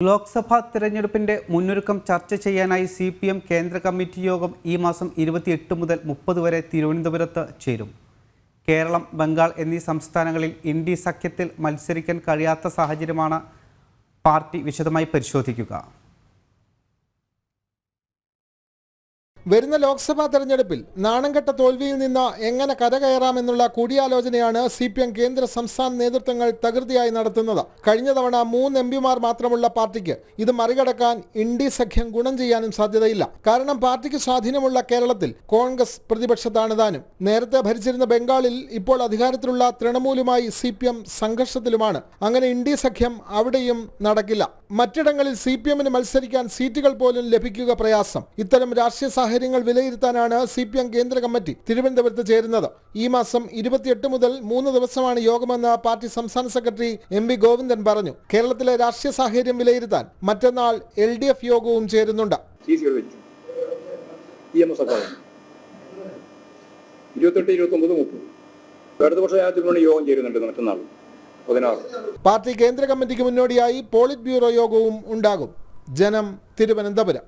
ലോക്സഭാ തിരഞ്ഞെടുപ്പിന്റെ മുന്നൊരുക്കം ചർച്ച ചെയ്യാനായി CPM കേന്ദ്ര കമ്മിറ്റി യോഗം ഈ മാസം 28 മുതൽ 30 വരെ തിരുവനന്തപുരത്ത് ചേരും. കേരളം, ബംഗാൾ എന്നീ സംസ്ഥാനങ്ങളിൽ ഇന്ത്യ സഖ്യത്തിൽ മത്സരിക്കാൻ കഴിയാത്ത സാഹചര്യമാണ് പാർട്ടി വിശദമായി പരിശോധിക്കുക. വരുന്ന ലോക്സഭാ തെരഞ്ഞെടുപ്പിൽ നാണംകെട്ട തോൽവിയിൽ നിന്ന് എങ്ങനെ കരകയറാമെന്നുള്ള കൂടിയാലോചനയാണ് CPM കേന്ദ്ര സംസ്ഥാന നേതൃത്വങ്ങൾ തകൃതിയായി നടത്തുന്നത്. കഴിഞ്ഞ തവണ 3 MPമാർ മാത്രമുള്ള പാർട്ടിക്ക് ഇത് മറികടക്കാൻ ഇന്ത്യ സഖ്യം ഗുണം ചെയ്യാനും സാധ്യതയില്ല. കാരണം പാർട്ടിക്ക് സ്വാധീനമുള്ള കേരളത്തിൽ കോൺഗ്രസ് പ്രതിപക്ഷത്താണ് താനും. നേരത്തെ ഭരിച്ചിരുന്ന ബംഗാളിൽ ഇപ്പോൾ അധികാരത്തിലുള്ള തൃണമൂലുമായി CPM സംഘർഷത്തിലുമാണ്. അങ്ങനെ ഇന്ത്യ സഖ്യം അവിടെയും നടക്കില്ല. മറ്റിടങ്ങളിൽ CPMന് മത്സരിക്കാൻ സീറ്റുകൾ പോലും ലഭിക്കുക പ്രയാസം. ഇത്തരം രാഷ്ട്രീയ സാഹചര്യങ്ങൾ വിലയിരുത്താനാണ് CPM കേന്ദ്ര കമ്മിറ്റി തിരുവനന്തപുരത്ത് ചേരുന്നത്. ഈ മാസം 28 മുതൽ 3 ദിവസമാണ് യോഗമെന്ന് പാർട്ടി സംസ്ഥാന സെക്രട്ടറി MV ഗോവിന്ദൻ പറഞ്ഞു. കേരളത്തിലെ രാഷ്ട്രീയ സാഹചര്യം വിലയിരുത്താൻ മറ്റന്നാൾ LDF യോഗവും ചേരുന്നുണ്ട്. പാർട്ടി കേന്ദ്ര കമ്മിറ്റിക്ക് മുന്നോടിയായി പോളിറ്റ് ബ്യൂറോ യോഗവും ഉണ്ടാകും. ജനം, തിരുവനന്തപുരം.